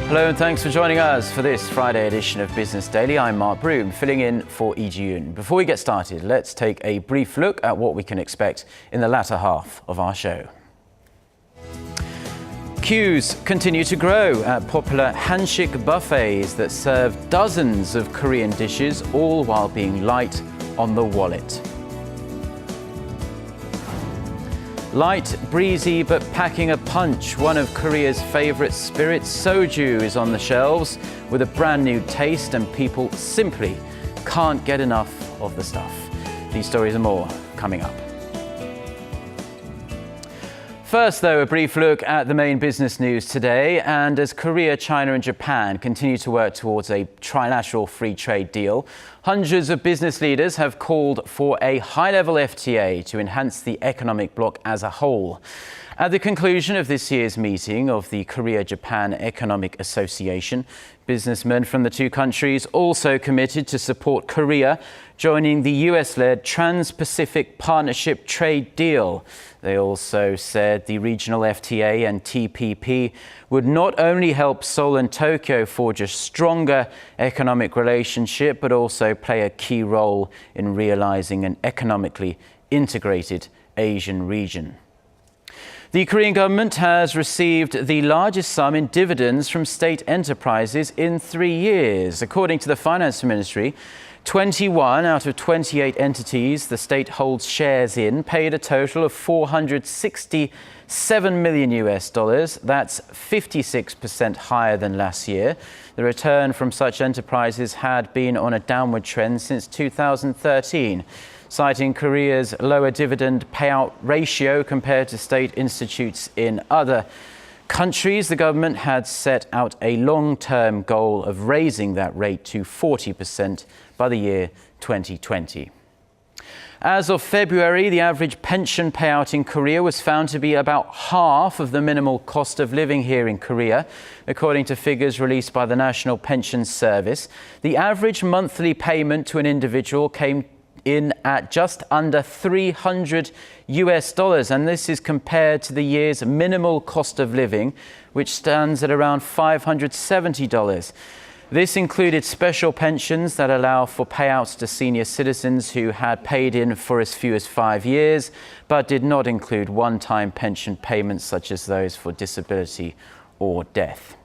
Hello and thanks for joining us for this Friday edition of Business Daily. I'm Mark Broom, filling in for Lee Ji-yoon. Before we get started, let's take a brief look at what we can expect in the latter half of our show. Queues continue to grow at popular hanshik buffets that serve dozens of Korean dishes, all while being light on the wallet. Light, breezy, but packing a punch, one of Korea's favorite spirits, Soju, is on the shelves with a brand new taste, and people simply can't get enough of the stuff. These stories and more coming up. First, though, a brief look at the main business news today. And as Korea, China and Japan continue to work towards a trilateral free trade deal, hundreds of business leaders have called for a high-level FTA to enhance the economic bloc as a whole. At the conclusion of this year's meeting of the Korea-Japan Economic Association, businessmen from the two countries also committed to support Korea joining the US-led Trans-Pacific Partnership trade deal. They also said the regional FTA and TPP would not only help Seoul and Tokyo forge a stronger economic relationship, but also play a key role in realizing an economically integrated Asian region. The Korean government has received the largest sum in dividends from state enterprises in 3 years. According to the Finance Ministry, 21 out of 28 entities the state holds shares in paid a total of $467 million. That's 56% higher than last year. The return from such enterprises had been on a downward trend since 2013. Citing Korea's lower dividend payout ratio compared to state institutes in other countries, the government had set out a long-term goal of raising that rate to 40% by the year 2020. As of February, the average pension payout in Korea was found to be about half of the minimal cost of living here in Korea. According to figures released by the National Pension Service, the average monthly payment to an individual came in at just under $300, and this is compared to the year's minimal cost of living, which stands at around $570. This included special pensions that allow for payouts to senior citizens who had paid in for as few as 5 years, but did not include one-time pension payments such as those for disability or death.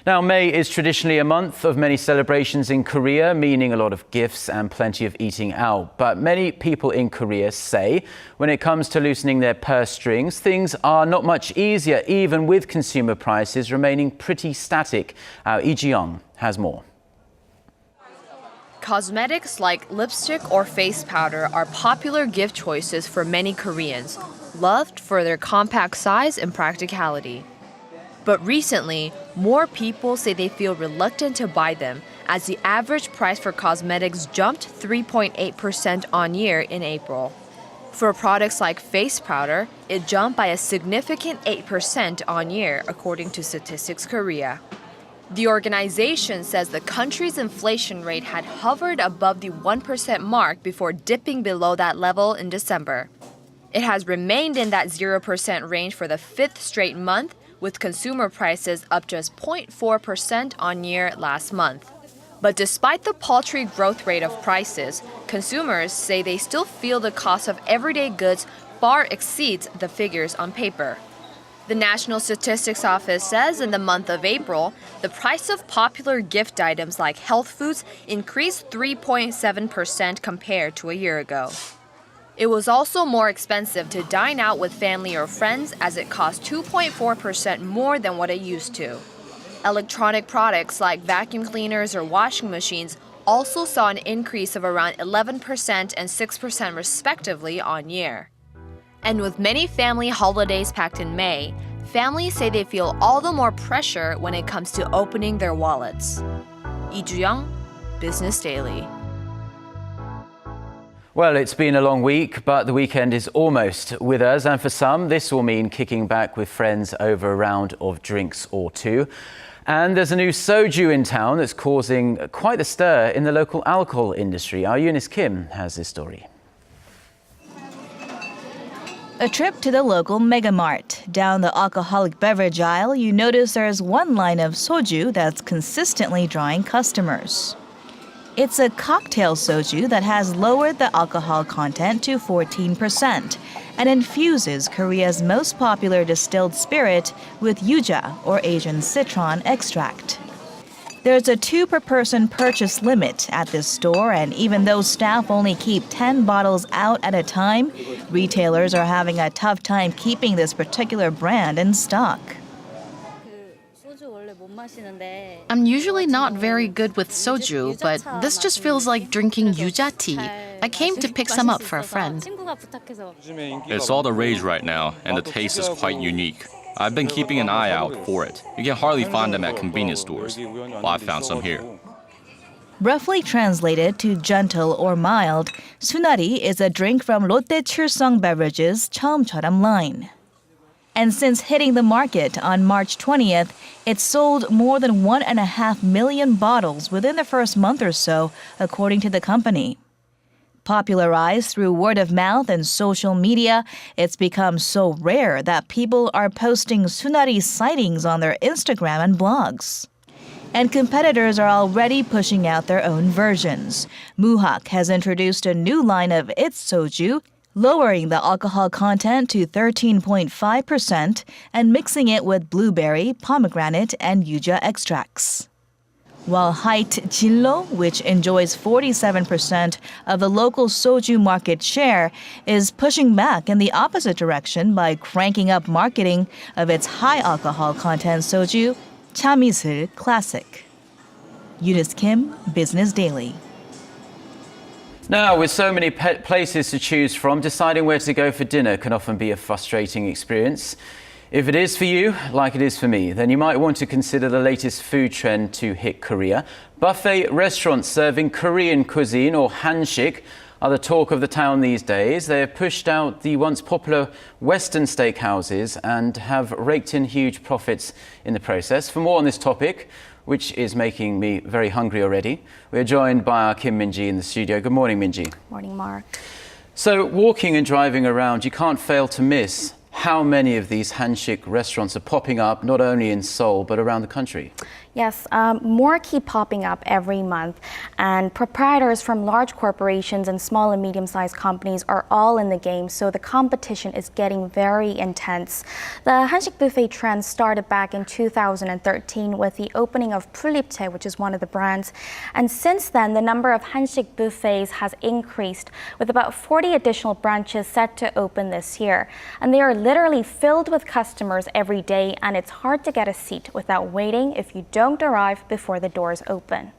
Now, May is traditionally a month of many celebrations in Korea, meaning a lot of gifts and plenty of eating out. But many people in Korea say when it comes to loosening their purse strings, things are not much easier, even with consumer prices remaining pretty static. Our Lee Ji-young has more. Cosmetics like lipstick or face powder are popular gift choices for many Koreans, loved for their compact size and practicality. But recently, more people say they feel reluctant to buy them, as the average price for cosmetics jumped 3.8% on year in April. For products like face powder, it jumped by a significant 8% on year, according to Statistics Korea. The organization says the country's inflation rate had hovered above the 1% mark before dipping below that level in December. It has remained in that 0% range for the 5th straight month, with consumer prices up just 0.4% on year last month. But despite the paltry growth rate of prices, consumers say they still feel the cost of everyday goods far exceeds the figures on paper. The National Statistics Office says in the month of April, the price of popular gift items like health foods increased 3.7% compared to a year ago. It was also more expensive to dine out with family or friends, as it cost 2.4% more than what it used to. Electronic products like vacuum cleaners or washing machines also saw an increase of around 11% and 6% respectively on year. And with many family holidays packed in May, families say they feel all the more pressure when it comes to opening their wallets. Lee Ji-young, Business Daily. Well, it's been a long week, but the weekend is almost with us. And for some, this will mean kicking back with friends over a round of drinks or two. And there's a new Soju in town that's causing quite a stir in the local alcohol industry. Our Eunice Kim has this story. A trip to the local megamart. Down the alcoholic beverage aisle, you notice there's one line of soju that's consistently drawing customers. It's a cocktail soju that has lowered the alcohol content to 14% and infuses Korea's most popular distilled spirit with yuja, or Asian citron, extract. There's a 2 per person purchase limit at this store, and even though staff only keep 10 bottles out at a time, retailers are having a tough time keeping this particular brand in stock. I'm usually not very good with soju, but this just feels like drinking yuja tea. I came to pick some up for a friend. It's all the rage right now, and the taste is quite unique. I've been keeping an eye out for it. You can hardly find them at convenience stores. Well, I found some here. Roughly translated to gentle or mild, Soonhari is a drink from Lotte Chulsung Beverages' 처음처럼 line. And since hitting the market on March 20th, it's sold more than 1.5 million bottles within the first month or so, according to the company. Popularized through word of mouth and social media, it's become so rare that people are posting Soonhari sightings on their Instagram and blogs. And competitors are already pushing out their own versions. Muhak has introduced a new line of its soju, lowering the alcohol content to 13.5% and mixing it with blueberry, pomegranate, and yuja extracts. While Hait Jinlo, which enjoys 47% of the local soju market share, is pushing back in the opposite direction by cranking up marketing of its high alcohol content soju, Chamisul Classic. Eunice Kim, Business Daily. Now, with so many places to choose from, deciding where to go for dinner can often be a frustrating experience. If it is for you, like it is for me, then you might want to consider the latest food trend to hit Korea. Buffet restaurants serving Korean cuisine, or hanshik, are the talk of the town these days. They have pushed out the once popular Western steakhouses and have raked in huge profits in the process. For more on this topic, which is making me very hungry already, we're joined by our Kim Minji in the studio. Good morning, Minji. Morning, Mark. So, walking and driving around, you can't fail to miss how many of these hanshik restaurants are popping up, not only in Seoul, but around the country. Yes, more keep popping up every month, and proprietors from large corporations and small and medium-sized companies are all in the game, so the competition is getting very intense. The hanshik buffet trend started back in 2013 with the opening of Pulipche, which is one of the brands, and since then the number of hanshik buffets has increased, with about 40 additional branches set to open this year. And they are literally filled with customers every day, and it's hard to get a seat without waiting if you don't arrive before the doors open.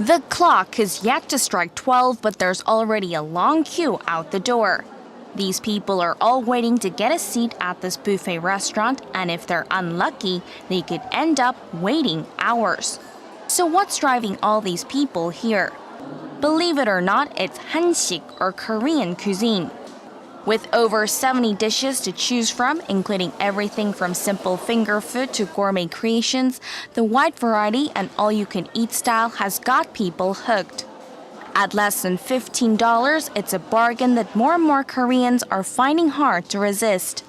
The clock is yet to strike 12, but there's already a long queue out the door. These people are all waiting to get a seat at this buffet restaurant, and if they're unlucky, they could end up waiting hours. So what's driving all these people here? Believe it or not, it's hanshik, or Korean cuisine. With over 70 dishes to choose from, including everything from simple finger food to gourmet creations, the wide variety and all-you-can-eat style has got people hooked. At less than $15, it's a bargain that more and more Koreans are finding hard to resist.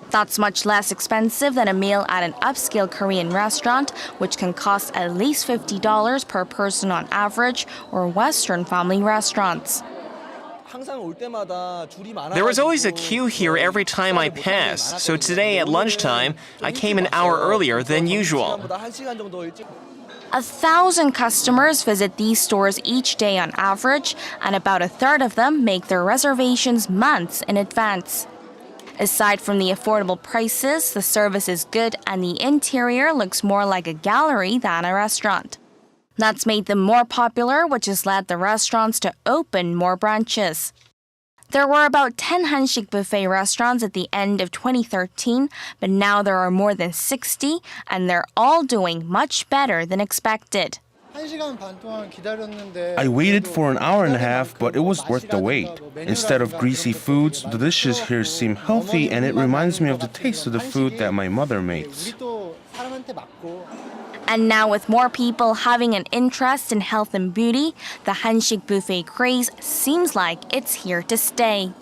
That's much less expensive than a meal at an upscale Korean restaurant, which can cost at least $50 per person on average, or Western family restaurants. There was always a queue here every time I pass, so today at lunchtime, I came an hour earlier than usual. 1,000 customers visit these stores each day on average, and about a third of them make their reservations months in advance. Aside from the affordable prices, the service is good and the interior looks more like a gallery than a restaurant. That's made them more popular, which has led the restaurants to open more branches. There were about 10 hanshik buffet restaurants at the end of 2013, but now there are more than 60, and they're all doing much better than expected. I waited for an hour and a half, but it was worth the wait. Instead of greasy foods, the dishes here seem healthy, and it reminds me of the taste of the food that my mother makes. And now with more people having an interest in health and beauty, the hanshik buffet craze seems like it's here to stay.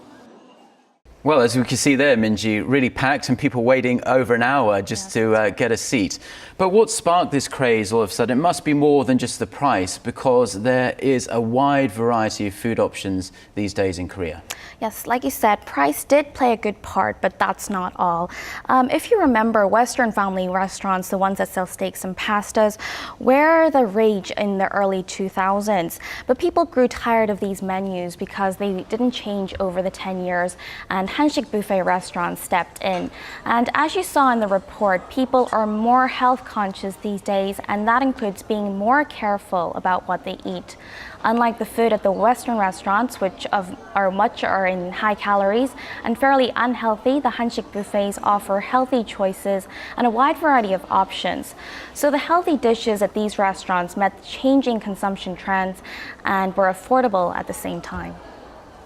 Well, as we can see there, Minji, really packed and people waiting over an hour just to get a seat. But what sparked this craze all of a sudden? It must be more than just the price, because there is a wide variety of food options these days in Korea. Yes, like you said, price did play a good part, but that's not all. If you remember, Western family restaurants, the ones that sell steaks and pastas, were the rage in the early 2000s. But people grew tired of these menus because they didn't change over the 10 years, and Hanshik buffet restaurants stepped in. And as you saw in the report, people are more health conscious these days, and that includes being more careful about what they eat. Unlike the food at the Western restaurants, which are in high calories and fairly unhealthy, the Hanshik buffets offer healthy choices and a wide variety of options. So the healthy dishes at these restaurants met changing consumption trends and were affordable at the same time.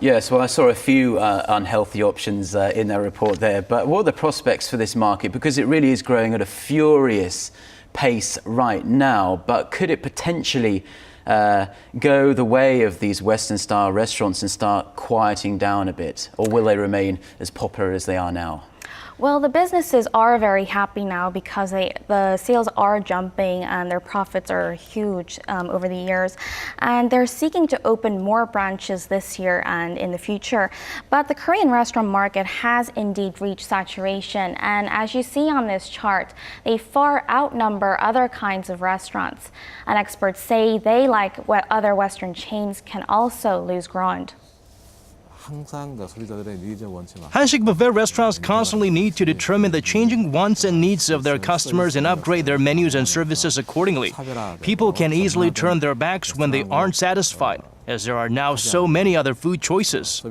Yes, well, I saw a few unhealthy options in their report there, but what are the prospects for this market? Because it really is growing at a furious pace right now, but could it potentially go the way of these Western-style restaurants and start quieting down a bit? Or will they remain as popular as they are now? Well, the businesses are very happy now because the sales are jumping and their profits are huge over the years. And they're seeking to open more branches this year and in the future. But the Korean restaurant market has indeed reached saturation. And as you see on this chart, they far outnumber other kinds of restaurants. And experts say they, like other Western chains, can also lose ground. Hanshik buffet restaurants constantly need to determine the changing wants and needs of their customers and upgrade their menus and services accordingly. People can easily turn their backs when they aren't satisfied, as there are now so many other food choices.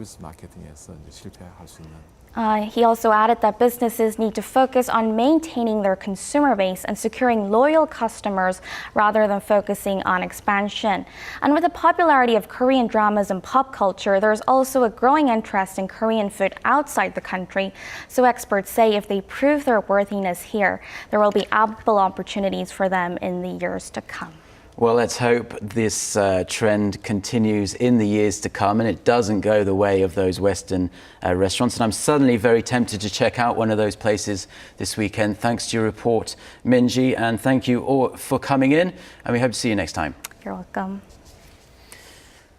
He also added that businesses need to focus on maintaining their consumer base and securing loyal customers rather than focusing on expansion. And with the popularity of Korean dramas and pop culture, there's also a growing interest in Korean food outside the country. So experts say if they prove their worthiness here, there will be ample opportunities for them in the years to come. Well, let's hope this trend continues in the years to come and it doesn't go the way of those Western restaurants. And I'm suddenly very tempted to check out one of those places this weekend. Thanks to your report, Minji, and thank you all for coming in. And we hope to see you next time. You're welcome.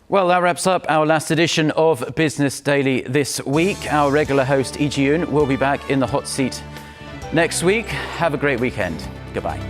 Well, that wraps up our last edition of Business Daily this week. Our regular host, Lee Ji-yoon, will be back in the hot seat next week. Have a great weekend. Goodbye.